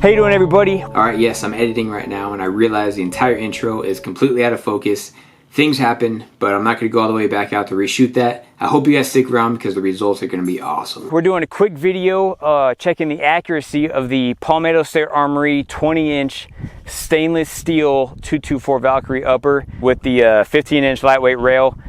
How you doing, everybody? Alright, yes, I'm editing right now and I realize the entire intro is completely out of focus. Things happen, but I'm not going to go all the way back out to reshoot that. I hope you guys stick around because the results are going to be awesome. We're doing a quick video checking the accuracy of the Palmetto Armory 20-inch stainless steel 224 Valkyrie Upper with the 15-inch lightweight rail.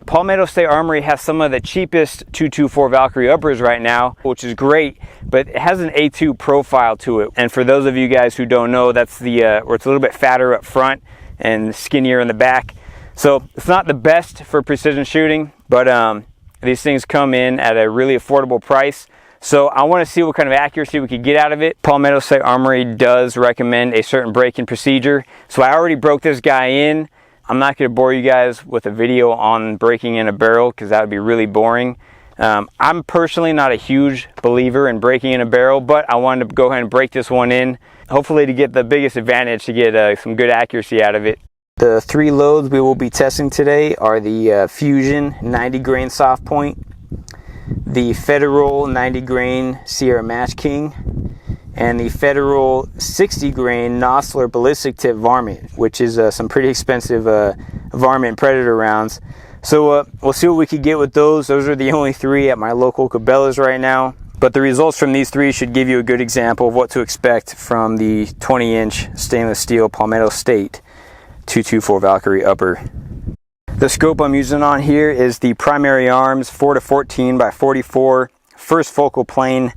Palmetto Armory has some of the cheapest 224 Valkyrie Uppers right now, which is great, but it has an A2 profile to it. And for those of you guys who don't know, that's the where it's a little bit fatter up front and skinnier in the back. So it's not the best for precision shooting, but these things come in at a really affordable price. So I want to see what kind of accuracy we could get out of it. Palmetto Armory does recommend a certain break-in procedure. So I already broke this guy in. I'm not going to bore you guys with a video on breaking in a barrel because that would be really boring. I'm personally not a huge believer in breaking in a barrel, but I wanted to go ahead and break this one in, hopefully to get the biggest advantage, to get some good accuracy out of it. The three loads we will be testing today are the Fusion 90 grain soft point, the Federal 90 grain Sierra Match King, and the Federal 60 grain Nosler ballistic tip varmint, which is some pretty expensive varmint predator rounds. So we'll see what we could get with those. Those are the only three at my local Cabela's right now. But the results from these three should give you a good example of what to expect from the 20-inch stainless steel Palmetto State 224 Valkyrie Upper. The scope I'm using on here is the Primary Arms 4-14 by 44 first focal plane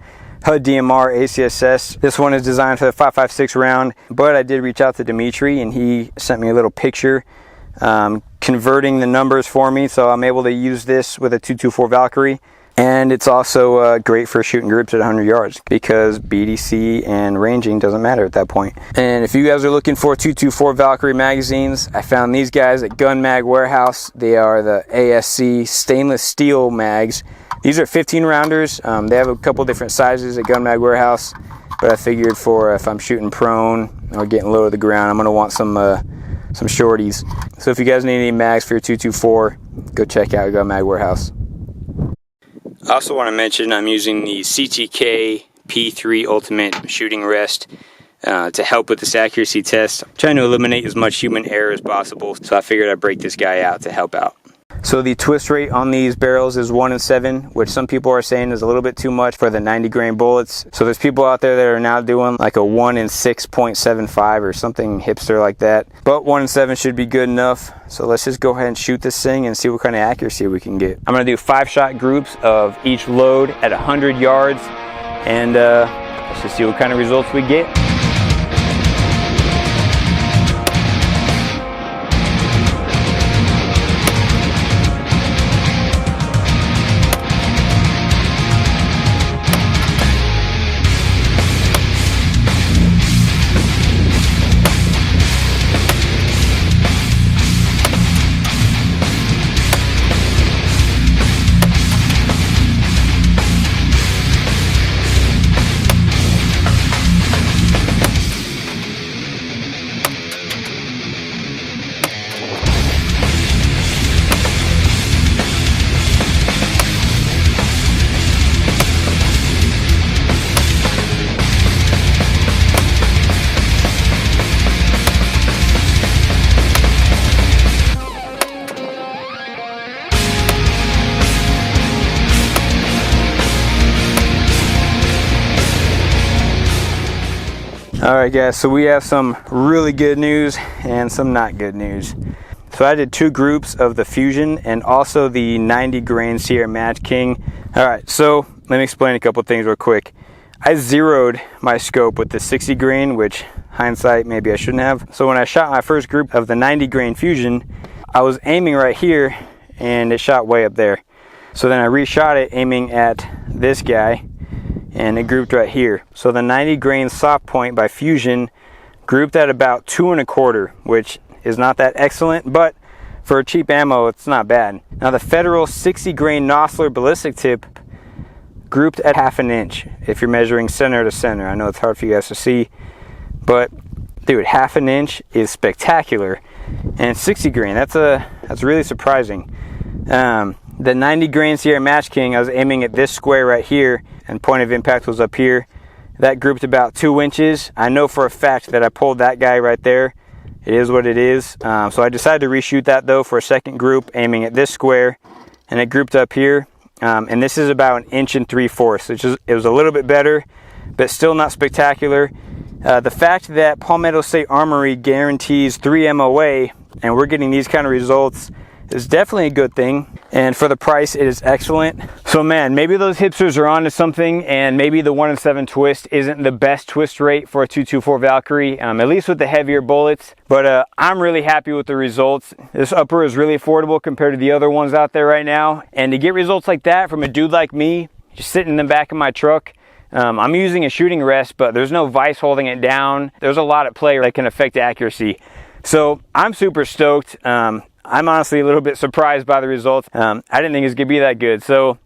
HUD DMR ACSS. This one is designed for the 5.56 round, but I did reach out to Dimitri and he sent me a little picture converting the numbers for me, so I'm able to use this with a 224 Valkyrie. And it's also great for shooting groups at 100 yards because BDC and ranging doesn't matter at that point. And if you guys are looking for 224 Valkyrie magazines, I found these guys at Gun Mag Warehouse. They are the ASC stainless steel mags. These are 15 rounders. They have a couple different sizes at Gun Mag Warehouse, but I figured for if I'm shooting prone or getting low to the ground, I'm going to want some shorties. So if you guys need any mags for your 224, go check out Gun Mag Warehouse. I also want to mention I'm using the CTK P3 Ultimate Shooting Rest to help with this accuracy test. I'm trying to eliminate as much human error as possible, so I figured I'd break this guy out to help out. So the twist rate on these barrels is 1 in 7, which some people are saying is a little bit too much for the 90 grain bullets. So there's people out there that are now doing like a 1 in 6.75 or something hipster like that. But 1 in 7 should be good enough. So let's just go ahead and shoot this thing and see what kind of accuracy we can get. I'm going to do 5-shot groups of each load at 100 yards. And let's just see what kind of results we get. Alright guys, so we have some really good news and some not good news. So I did 2 groups of the Fusion and also the 90 grain Sierra Match King. Alright, so let me explain a couple things real quick. I zeroed my scope with the 60 grain, which hindsight maybe I shouldn't have. So when I shot my first group of the 90 grain Fusion, I was aiming right here and it shot way up there. So then I reshot it aiming at this guy, and it grouped right here. So the 90 grain soft point by Fusion grouped at about 2 1/4, which is not that excellent, but for a cheap ammo, it's not bad. Now the Federal 60 grain Nosler ballistic tip grouped at 1/2 inch if you're measuring center to center. I know it's hard for you guys to see, but dude, 1/2 inch is spectacular. And 60 grain, that's really surprising. The 90 grain Sierra Match King, I was aiming at this square right here, and point of impact was up here, that grouped about 2 inches. I know for a fact that I pulled that guy right there. It is what it is. So I decided to reshoot that though for a second group, aiming at this square, and it grouped up here. And this is about 1 3/4 inches. It was a little bit better, but still not spectacular. The fact that Palmetto State Armory guarantees 3 MOA, and we're getting these kind of results, is definitely a good thing. And for the price, it is excellent. So man, maybe those hipsters are onto something, and maybe the 1-in-7 twist isn't the best twist rate for a 224 Valkyrie, at least with the heavier bullets. But I'm really happy with the results. This upper is really affordable compared to the other ones out there right now. And to get results like that from a dude like me, just sitting in the back of my truck, I'm using a shooting rest, but there's no vise holding it down. There's a lot at play that can affect accuracy. So I'm super stoked. I'm honestly a little bit surprised by the results. I didn't think it was gonna be that good. So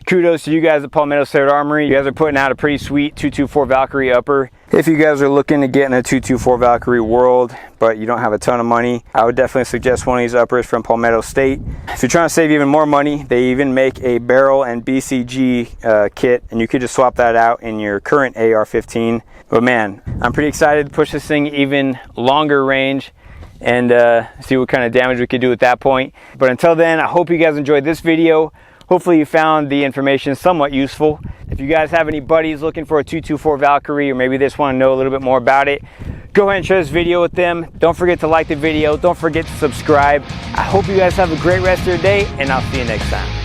kudos to you guys at Palmetto State Armory. You guys are putting out a pretty sweet 224 Valkyrie Upper. If you guys are looking to get in a 224 Valkyrie world, but you don't have a ton of money, I would definitely suggest one of these uppers from Palmetto State. If you're trying to save even more money, they even make a barrel and BCG kit, and you could just swap that out in your current AR-15. But man, I'm pretty excited to push this thing even longer range and see what kind of damage we could do at that point. But until then, I hope you guys enjoyed this video. Hopefully you found the information somewhat useful. If you guys have any buddies looking for a 224 Valkyrie, or maybe they just want to know a little bit more about it, go ahead and share this video with them. Don't forget to like the video. Don't forget to subscribe. I hope you guys have a great rest of your day, and I'll see you next time.